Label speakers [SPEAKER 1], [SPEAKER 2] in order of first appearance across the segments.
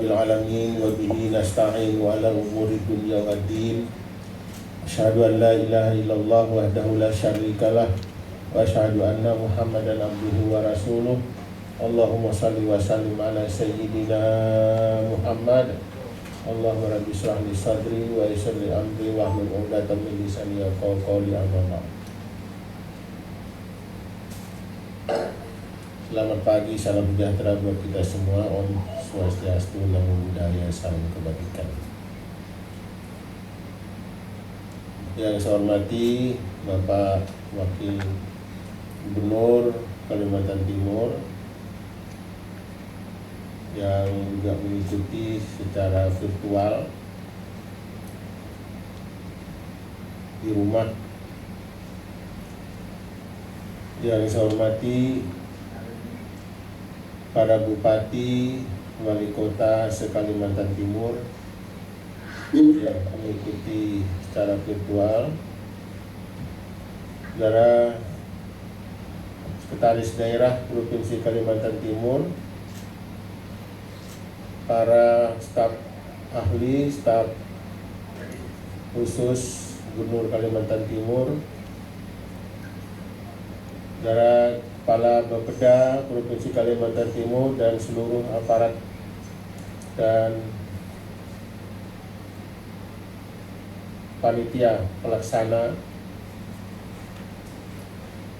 [SPEAKER 1] rabbil alamin wa bihi nasta'in wa ala umuri dunya waddin. Asyhadu an la ilaha illallah wahdahu la syarikalah wa asyhadu anna Muhammadan abduhu wa rasuluh. Allahumma salli wa sallim ala sayyidina Muhammad. Allahumma rabbi shrah li sadri wa yassir li amri wahlul 'uqdatam min lisani yafqahu qawli. Amma ba'd. Selamat pagi, salam sejahtera buat kita semua. Om Swastiastu, Namo Buddhaya, salam kebajikan. Yang saya hormati Bapak Wakil Gubernur Kalimantan Timur yang juga mengikuti secara virtual di rumah. Yang saya hormati para bupati, wali kota se-Kalimantan Timur yang mengikuti secara virtual, saudara sekretaris daerah Provinsi Kalimantan Timur, para staf ahli, staf khusus Gubernur Kalimantan Timur, saudara Kepala Bapeda Provinsi Kalimantan Timur dan seluruh aparat dan panitia pelaksana.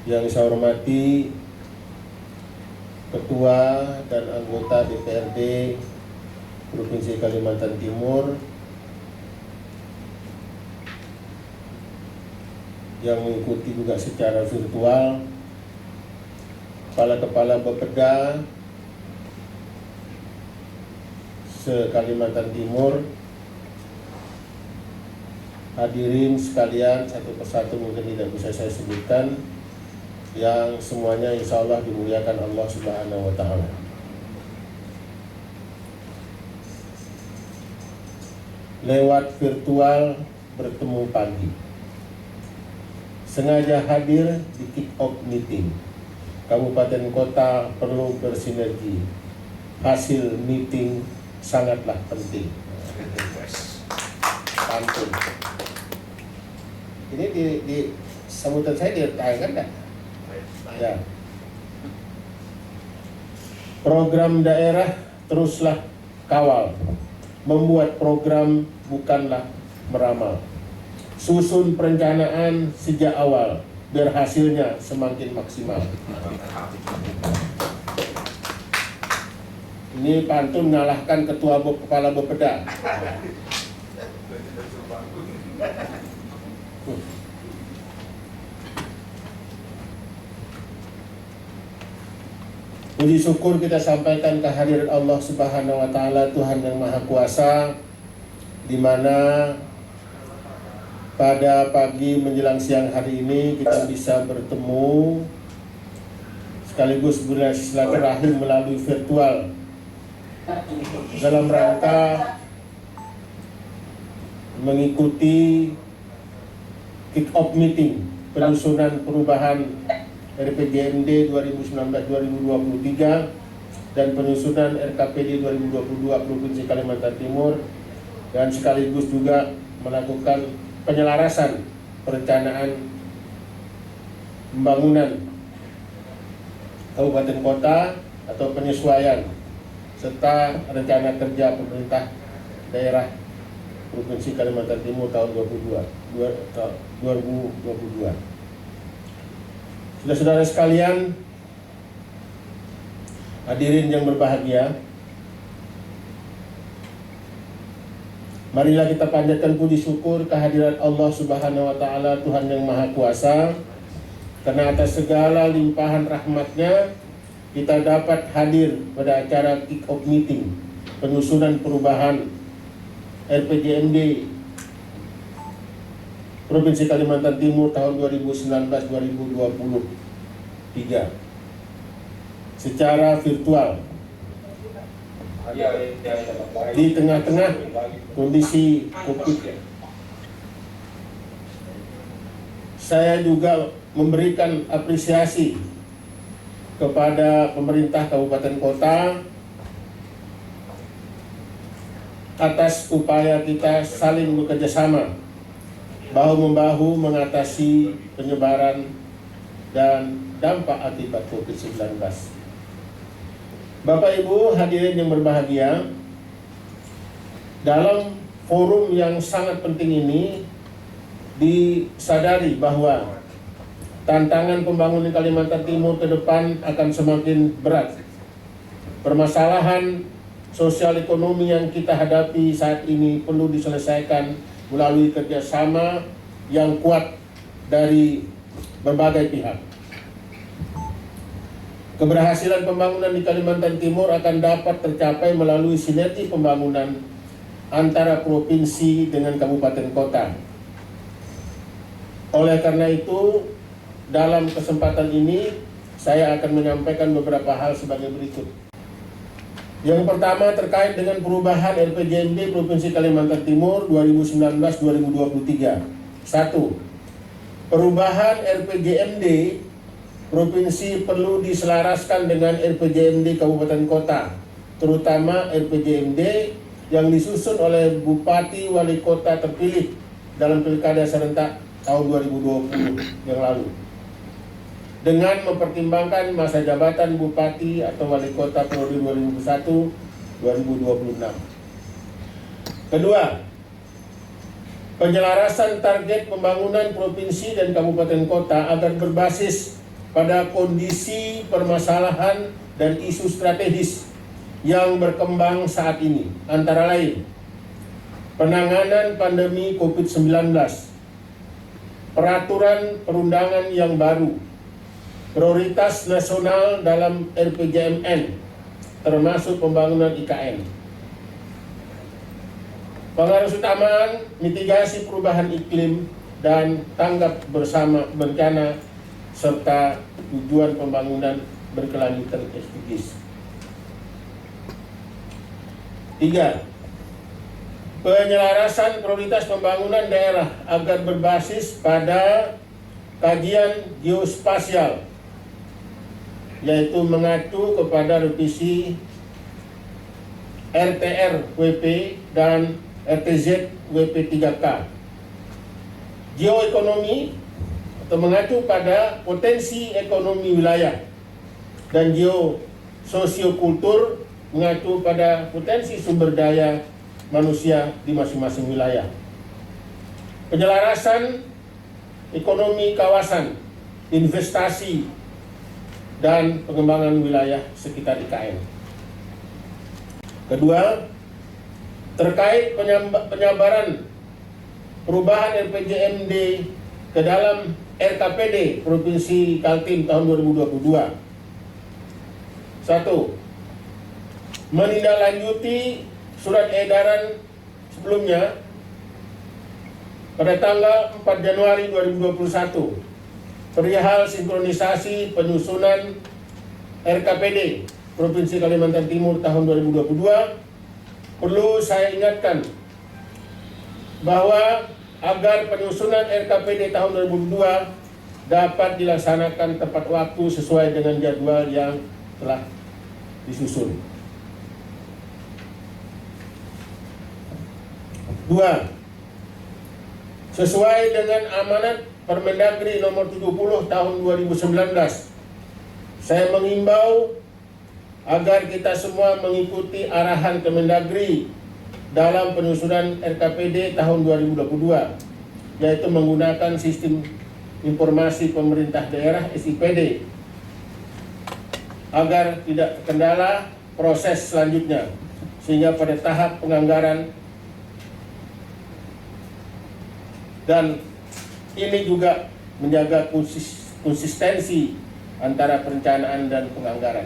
[SPEAKER 1] Yang saya hormati Ketua dan anggota DPRD Provinsi Kalimantan Timur yang mengikuti juga secara virtual, Kepala Bapeda se-Kalimantan Timur, hadirin sekalian, satu persatu mungkin tidak bisa saya sebutkan, yang semuanya insya Allah dimuliakan Allah Subhanahu wa Ta'ala. Lewat virtual bertemu pagi, sengaja hadir di kick-off meeting. Kabupaten kota perlu bersinergi. Hasil meeting sangatlah penting. Pantun. Ini di sambutan saya ditayangkan enggak? Ya. Program daerah teruslah kawal. Membuat program bukanlah meramal. Susun perencanaan sejak awal, biar hasilnya semakin maksimal. Ini pantun mengalahkan ketua kepala Bapeda. Puji syukur kita sampaikan kehadirat Allah Subhanahu wa Ta'ala, Tuhan yang Maha Kuasa, di mana pada pagi menjelang siang hari ini kita bisa bertemu sekaligus bersilaturahim melalui virtual dalam rangka mengikuti kick-off meeting penyusunan perubahan RPJMD 2019-2023 dan penyusunan RKPD 2022 Provinsi Kalimantan Timur, dan sekaligus juga melakukan penyelarasan perencanaan pembangunan kabupaten kota atau penyesuaian serta rencana kerja pemerintah daerah Provinsi Kalimantan Timur tahun 2022. Saudara-saudara sekalian, hadirin yang berbahagia, marilah kita panjatkan puji syukur kehadirat Allah Subhanahu wa Ta'ala, Tuhan yang Maha Kuasa, karena atas segala limpahan rahmatnya kita dapat hadir pada acara kick-off meeting penyusunan perubahan RPJMD Provinsi Kalimantan Timur tahun 2019-2023 secara virtual di tengah-tengah kondisi COVID. Saya juga memberikan apresiasi kepada pemerintah kabupaten kota atas upaya kita saling bekerjasama bahu-membahu mengatasi penyebaran dan dampak akibat COVID-19. Bapak Ibu hadirin yang berbahagia, dalam forum yang sangat penting ini disadari bahwa tantangan pembangunan Kalimantan Timur ke depan akan semakin berat. Permasalahan sosial ekonomi yang kita hadapi saat ini perlu diselesaikan melalui kerjasama yang kuat dari berbagai pihak. Keberhasilan pembangunan di Kalimantan Timur akan dapat tercapai melalui sinergi pembangunan antara provinsi dengan kabupaten kota. Oleh karena itu, dalam kesempatan ini saya akan menyampaikan beberapa hal sebagai berikut. Yang pertama terkait dengan perubahan RPJMD Provinsi Kalimantan Timur 2019-2023. 1. Perubahan RPJMD Provinsi perlu diselaraskan dengan RPJMD Kabupaten Kota, terutama RPJMD yang disusun oleh Bupati Wali Kota terpilih dalam Pilkada serentak tahun 2020 yang lalu, dengan mempertimbangkan masa jabatan Bupati atau Wali Kota periode 2021-2026. Kedua, penyelarasan target pembangunan provinsi dan kabupaten kota agar berbasis pada kondisi permasalahan dan isu strategis yang berkembang saat ini, antara lain penanganan pandemi COVID-19, peraturan perundangan yang baru, prioritas nasional dalam RPJMN, termasuk pembangunan IKN. Pengaruh utama mitigasi perubahan iklim dan tanggap bersama bencana serta tujuan pembangunan berkelanjutan SDGs. 3. Penyelarasan prioritas pembangunan daerah agar berbasis pada kajian geospasial, yaitu mengacu kepada revisi RTR-WP dan RTZ-WP 3K. Geoekonomi atau mengacu pada potensi ekonomi wilayah, dan geososiokultur mengacu pada potensi sumber daya manusia di masing-masing wilayah. Penyelarasan ekonomi kawasan, investasi, dan pengembangan wilayah sekitar IKN. Kedua, terkait penyabaran perubahan RPJMD ke dalam RKPD Provinsi Kaltim tahun 2022. 1. Menindaklanjuti surat edaran sebelumnya pada tanggal 4 Januari 2021 perihal sinkronisasi penyusunan RKPD Provinsi Kalimantan Timur tahun 2022. Perlu saya ingatkan bahwa agar penyusunan RKPD tahun 2022 dapat dilaksanakan tepat waktu sesuai dengan jadwal yang telah disusun. 2. Sesuai dengan amanat Permendagri nomor 70 tahun 2019, saya mengimbau agar kita semua mengikuti arahan Kemendagri dalam penyusunan RKPD tahun 2022, yaitu menggunakan sistem informasi pemerintah daerah SIPD agar tidak terkendala proses selanjutnya, sehingga pada tahap penganggaran dan ini juga menjaga konsistensi antara perencanaan dan penganggaran.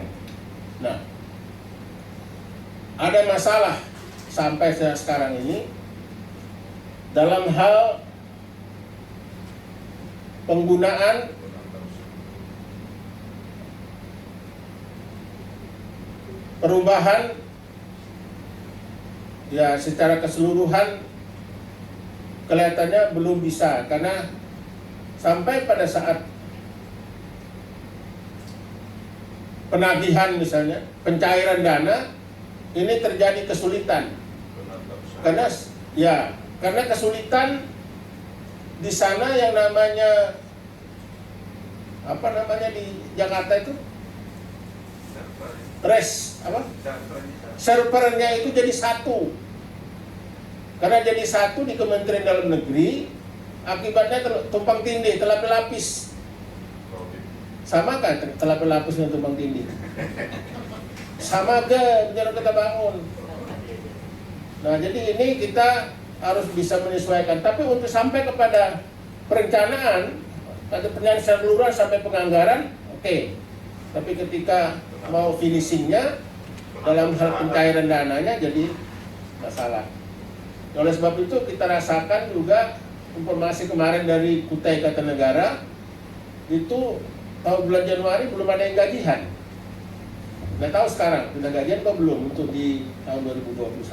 [SPEAKER 1] Nah, ada masalah sampai sekarang ini dalam hal penggunaan perubahan ya secara keseluruhan kelihatannya belum bisa, karena sampai pada saat penagihan misalnya, pencairan dana, ini terjadi kesulitan. Karena kesulitan di sana yang namanya di Jakarta itu servernya itu jadi satu. Karena jadi satu di Kementerian Dalam Negeri, akibatnya tumpang tindih, telah berlapis. Sama kan telah berlapis dengan tumpang tindih? Sama ke bencana kita bangun. Nah, jadi ini kita harus bisa menyesuaikan. Tapi untuk sampai kepada perencanaan, ada perencanaan secara keseluruhan sampai penganggaran, oke. Tapi ketika mau finishingnya dalam hal pencairan dananya jadi masalah. Oleh sebab itu kita rasakan juga informasi kemarin dari Kutai Kartanegara itu tahun bulan Januari belum ada yang gajian. Nggak tahu sekarang sudah gajian atau belum untuk di tahun 2021.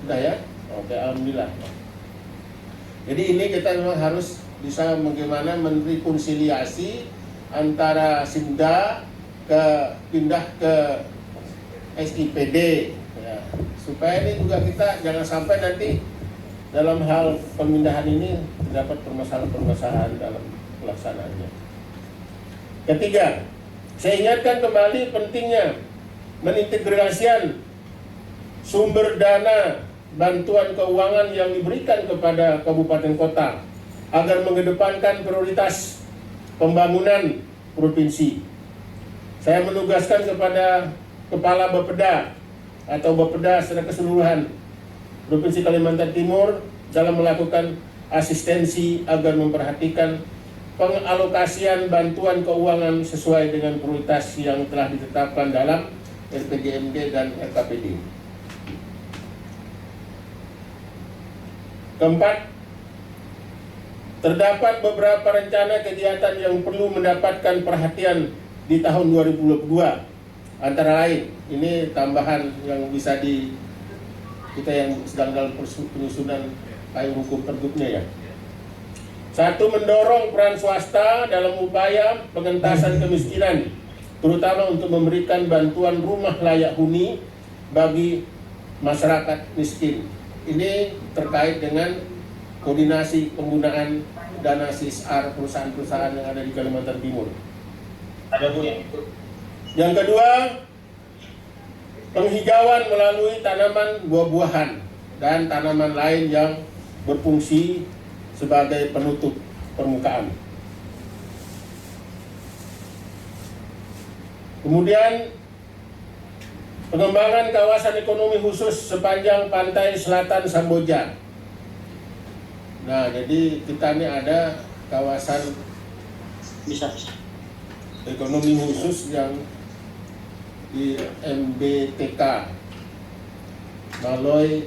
[SPEAKER 1] Sudah ya? Oke, alhamdulillah. Jadi ini kita memang harus bisa bagaimana merekonsiliasi antara Simda pindah ke SIPD ya. Supaya ini juga kita jangan sampai nanti dalam hal pemindahan ini terdapat permasalahan-permasalahan dalam pelaksanaannya. Ketiga, saya ingatkan kembali pentingnya mengintegrasikan sumber dana bantuan keuangan yang diberikan kepada kabupaten kota agar mengedepankan prioritas pembangunan provinsi. Saya menugaskan kepada Kepala Bapeda atau Bapeda secara keseluruhan Provinsi Kalimantan Timur dalam melakukan asistensi agar memperhatikan pengalokasian bantuan keuangan sesuai dengan prioritas yang telah ditetapkan dalam RPJMD dan RKPD. Keempat, terdapat beberapa rencana kegiatan yang perlu mendapatkan perhatian di tahun 2022. Antara lain, ini tambahan yang bisa kita yang sedang dalam penyusunan payung hukum pergubnya ya. Satu, mendorong peran swasta dalam upaya pengentasan kemiskinan, terutama untuk memberikan bantuan rumah layak huni bagi masyarakat miskin. Ini terkait dengan koordinasi penggunaan dana CSR perusahaan-perusahaan yang ada di Kalimantan Timur. Ada Bu yang ikut. Yang kedua, penghijauan melalui tanaman buah-buahan dan tanaman lain yang berfungsi sebagai penutup permukaan. Kemudian, pengembangan kawasan ekonomi khusus sepanjang pantai selatan Samboja. Nah, jadi kita ini ada kawasan ekonomi khusus yang di MBTK Maloy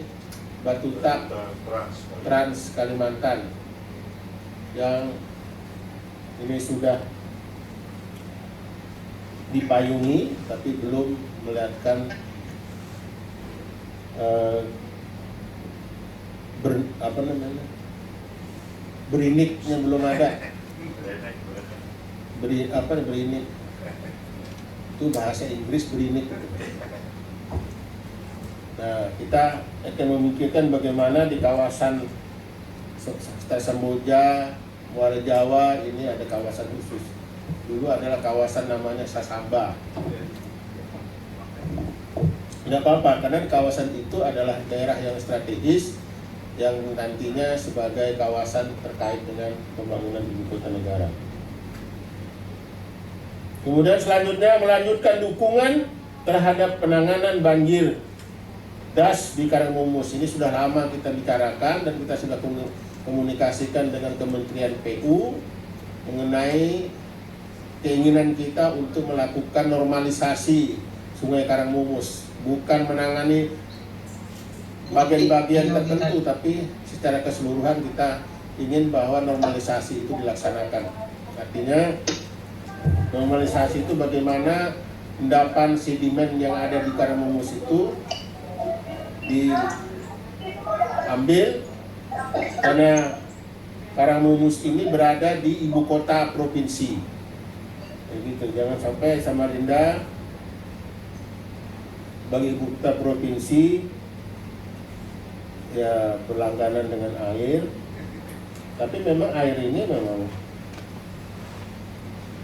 [SPEAKER 1] Batuta Trans Kalimantan yang ini sudah dipayungi tapi belum melihatkan beriniknya belum ada. Berinik itu bahasa Inggris berinik. Nah, kita akan memikirkan bagaimana di kawasan Samboja, Muara Jawa ini ada kawasan khusus. Dulu adalah kawasan namanya Sasamba. Tidak apa-apa, karena di kawasan itu adalah daerah yang strategis yang nantinya sebagai kawasan terkait dengan pembangunan ibu kota negara. Kemudian selanjutnya melanjutkan dukungan terhadap penanganan banjir das di Karangmumus. Ini sudah lama kita bicarakan dan kita sudah komunikasikan dengan Kementerian PU mengenai keinginan kita untuk melakukan normalisasi Sungai Karangmumus, bukan menangani bagian-bagian tertentu, tapi secara keseluruhan kita ingin bahwa normalisasi itu dilaksanakan. Artinya normalisasi itu bagaimana endapan sedimen yang ada di Karangmumus itu diambil, karena Karangmumus ini berada di ibu kota provinsi. Begitu, jangan sampai Samarinda bagi ibu kota provinsi dia berlangganan dengan air, tapi memang air ini memang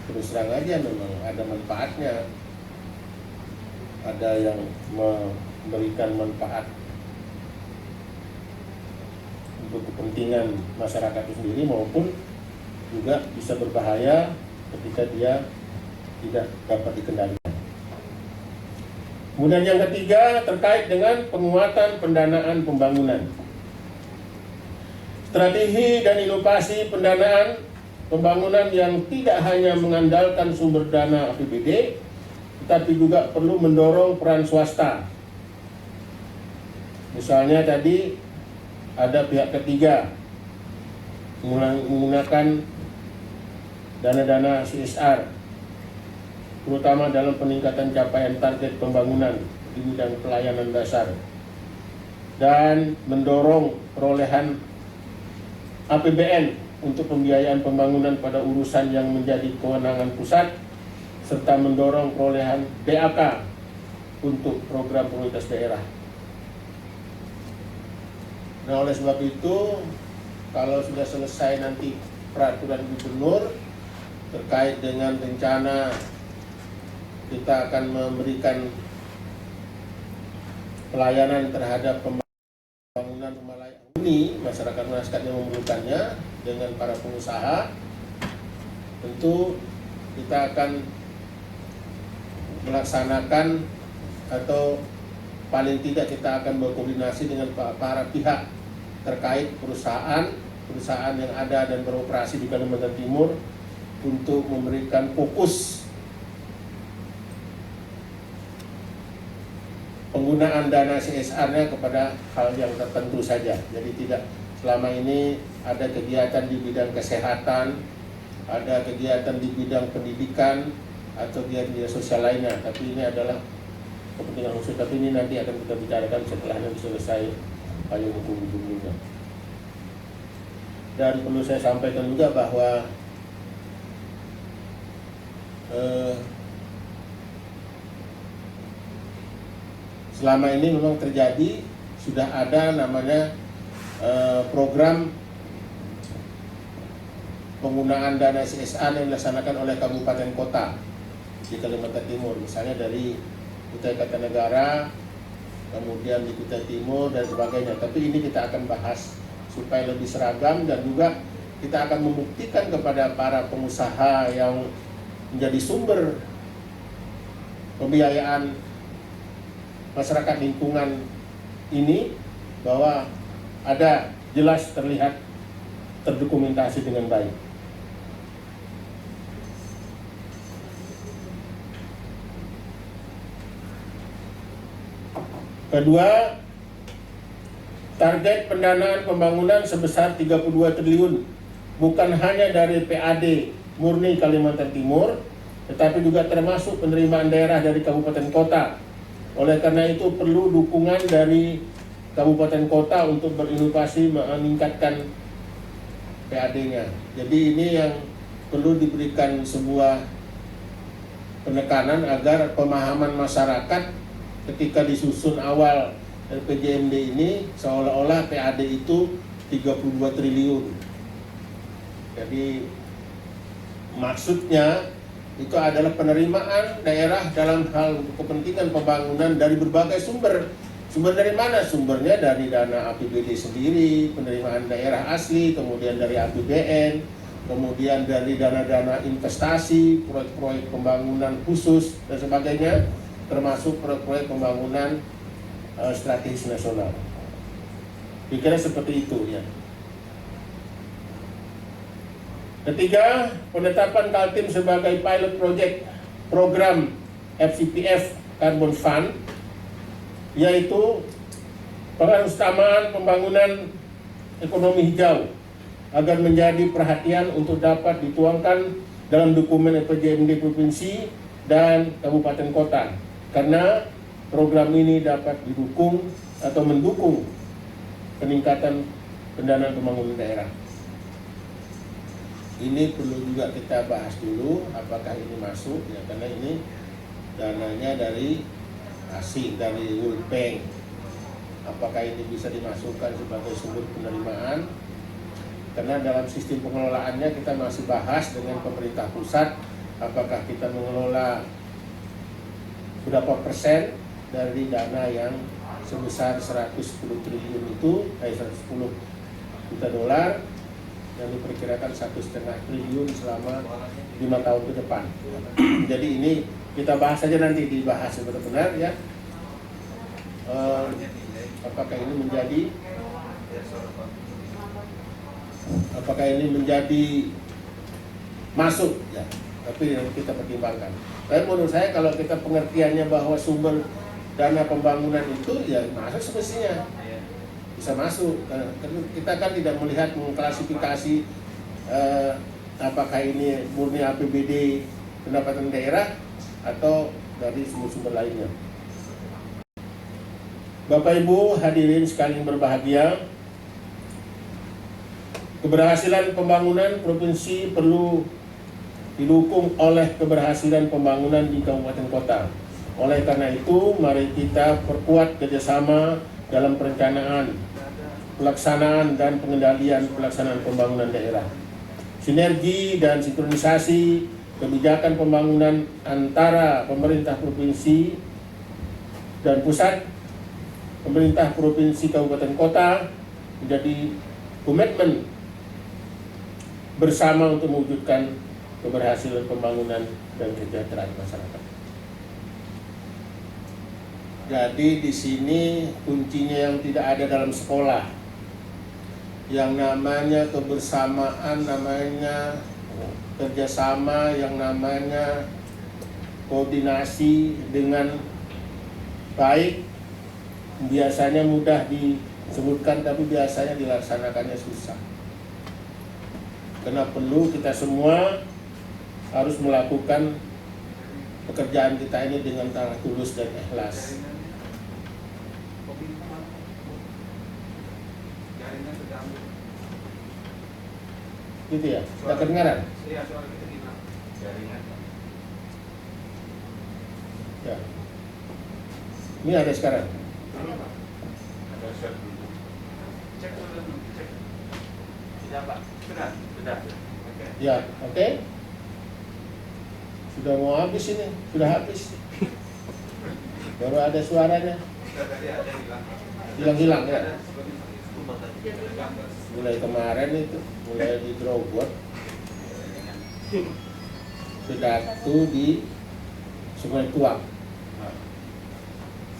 [SPEAKER 1] terus terang aja memang ada manfaatnya, ada yang memberikan manfaat untuk kepentingan masyarakat itu sendiri maupun juga bisa berbahaya ketika dia tidak dapat dikendalikan. Kemudian yang ketiga terkait dengan penguatan pendanaan pembangunan. Strategi dan inovasi pendanaan pembangunan yang tidak hanya mengandalkan sumber dana APBD, tetapi juga perlu mendorong peran swasta. Misalnya tadi ada pihak ketiga menggunakan dana-dana CSR, terutama dalam peningkatan capaian target pembangunan di bidang pelayanan dasar, dan mendorong perolehan APBN untuk pembiayaan pembangunan pada urusan yang menjadi kewenangan pusat, serta mendorong perolehan DAK untuk program prioritas daerah. Nah, oleh sebab itu, kalau sudah selesai nanti peraturan gubernur terkait dengan rencana kita akan memberikan pelayanan terhadap pembangunan rumah layak huni masyarakat yang memerlukannya dengan para pengusaha, tentu kita akan melaksanakan atau paling tidak kita akan berkoordinasi dengan para pihak terkait perusahaan yang ada dan beroperasi di Kalimantan Timur untuk memberikan fokus penggunaan dana CSR-nya kepada hal yang tertentu saja. Jadi tidak selama ini ada kegiatan di bidang kesehatan, ada kegiatan di bidang pendidikan, atau kegiatan sosial lainnya. Tapi ini adalah kepentingan khusus. Tapi ini nanti akan kita bicarakan setelah nanti selesai payung hukum gubernurnya. Dan perlu saya sampaikan juga bahwa selama ini memang terjadi, sudah ada namanya program penggunaan dana CSR yang dilaksanakan oleh kabupaten kota di Kalimantan Timur, misalnya dari Kutai Kartanegara, kemudian di Kutai Timur dan sebagainya. Tapi ini kita akan bahas supaya lebih seragam, dan juga kita akan membuktikan kepada para pengusaha yang menjadi sumber pembiayaan masyarakat lingkungan ini bahwa ada jelas terlihat terdokumentasi dengan baik. Kedua, target pendanaan pembangunan sebesar 32 triliun bukan hanya dari PAD murni Kalimantan Timur, tetapi juga termasuk penerimaan daerah dari kabupaten kota. Oleh karena itu perlu dukungan dari kabupaten kota untuk berinovasi meningkatkan PAD-nya. Jadi ini yang perlu diberikan sebuah penekanan agar pemahaman masyarakat ketika disusun awal RPJMD ini seolah-olah PAD itu 32 triliun. Jadi maksudnya itu adalah penerimaan daerah dalam hal kepentingan pembangunan dari berbagai sumber. Sumber dari mana? Sumbernya dari dana APBD sendiri, penerimaan daerah asli, kemudian dari APBN, kemudian dari dana-dana investasi, proyek-proyek pembangunan khusus dan sebagainya, termasuk proyek-proyek pembangunan strategis nasional. Kira-kira seperti itu ya. Ketiga, penetapan Kaltim sebagai pilot project program FCPF Carbon Fund, yaitu pengutamakan pembangunan ekonomi hijau agar menjadi perhatian untuk dapat dituangkan dalam dokumen RPJMD provinsi dan kabupaten kota, karena program ini dapat didukung atau mendukung peningkatan pendanaan pembangunan daerah. Ini perlu juga kita bahas dulu apakah ini masuk ya, karena ini dananya dari asing, dari World Bank. apakah ini bisa dimasukkan sebagai sumber penerimaan, karena dalam sistem pengelolaannya kita masih bahas dengan pemerintah pusat, apakah kita mengelola berapa persen dari dana yang sebesar 110 triliun itu, 110 juta dolar yang diperkirakan 1,5 triliun selama 5 tahun ke depan. Jadi ini kita bahas saja, nanti dibahas benar-benar ya. Apakah ini menjadi masuk ya, tapi kita pertimbangkan. Tapi menurut saya kalau kita pengertiannya bahwa sumber dana pembangunan itu ya masuk semestinya bisa masuk. Kita kan tidak melihat mengklasifikasi apakah ini murni APBD pendapatan daerah atau dari sumber-sumber lainnya. Bapak Ibu hadirin sekalian berbahagia, keberhasilan pembangunan provinsi perlu didukung oleh keberhasilan pembangunan di kabupaten kota. Oleh karena itu, mari kita perkuat kerjasama dalam perencanaan, pelaksanaan, dan pengendalian pelaksanaan pembangunan daerah. Sinergi dan sinkronisasi kebijakan pembangunan antara pemerintah provinsi dan pusat, pemerintah provinsi, kabupaten kota menjadi komitmen bersama untuk mewujudkan keberhasilan pembangunan dan kesejahteraan masyarakat. Jadi di sini kuncinya yang tidak ada dalam sekolah, yang namanya kebersamaan, namanya kerjasama, yang namanya koordinasi dengan baik, biasanya mudah disebutkan tapi biasanya dilaksanakannya susah. Karena perlu kita semua harus melakukan pekerjaan kita ini dengan tangan tulus dan ikhlas. Gitu ya, sudah kedengaran?
[SPEAKER 2] Iya, suara kita hilang. Jaringan.
[SPEAKER 1] Ya. Ini ada sekarang.
[SPEAKER 2] Ada share dulu. Cek dulu, cek. Tidak Pak, sudah. Oke.
[SPEAKER 1] Ya, oke. Sudah mau habis ini, sudah habis. Baru ada suaranya.
[SPEAKER 2] Sudah tadi ada hilang.
[SPEAKER 1] Hilang-hilang ya.
[SPEAKER 2] Ada
[SPEAKER 1] Mulai kemarin itu, mulai di Drogot, Pedatu di Sungai Tuak.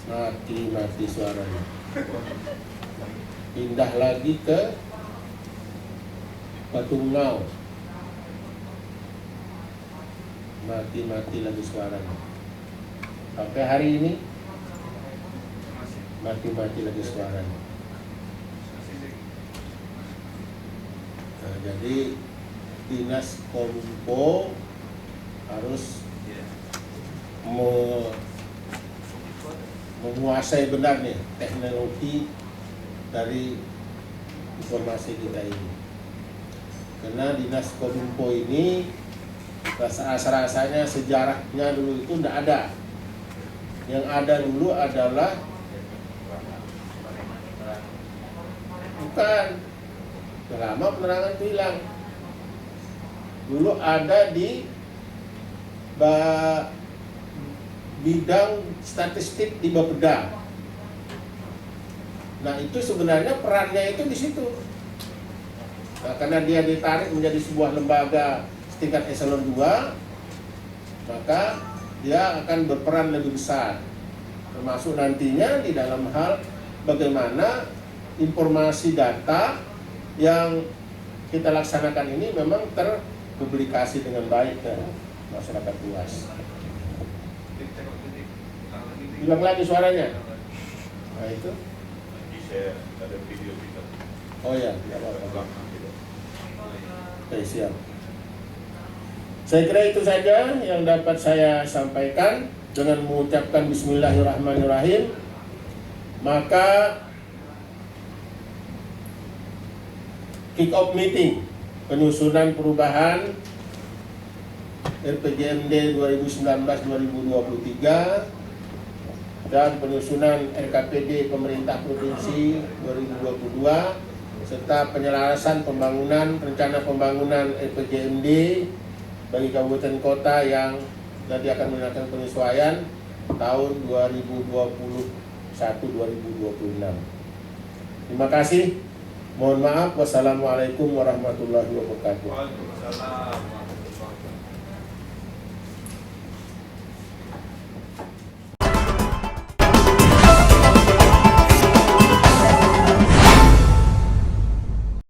[SPEAKER 1] Mati suaranya. Pindah lagi ke Patungau. Mati lagi suaranya. Sampai hari ini mati lagi suaranya. Nah, jadi Dinas Kominfo harus menguasai benar nih teknologi dari informasi kita ini. Karena Dinas Kominfo ini rasa-rasanya sejarahnya dulu itu tidak ada. Yang ada dulu adalah bukan, sudah lama penerangan itu hilang. Dulu ada di bidang statistik di Bapeda. Nah itu sebenarnya perannya itu di situ. Nah, karena dia ditarik menjadi sebuah lembaga setingkat eselon 2, maka dia akan berperan lebih besar, termasuk nantinya di dalam hal bagaimana informasi data yang kita laksanakan ini memang terpublikasi dengan baik ke masyarakat luas. Hilang lagi suaranya. Nah itu.
[SPEAKER 2] Share ada video kita.
[SPEAKER 1] Oh ya, tidak apa-apa. Oke, siap. Saya kira itu saja yang dapat saya sampaikan. Dengan mengucapkan Bismillahirrahmanirrahim, maka kick-off meeting penyusunan perubahan RPJMD 2019-2023 dan penyusunan RKPD Pemerintah Provinsi 2022 serta penyelarasan pembangunan rencana pembangunan RPJMD bagi kabupaten kota yang nanti akan melakukan penyesuaian tahun 2021-2026. Terima kasih. Mohon maaf. Wassalamualaikum warahmatullahi wabarakatuh.
[SPEAKER 2] Waalaikumsalam.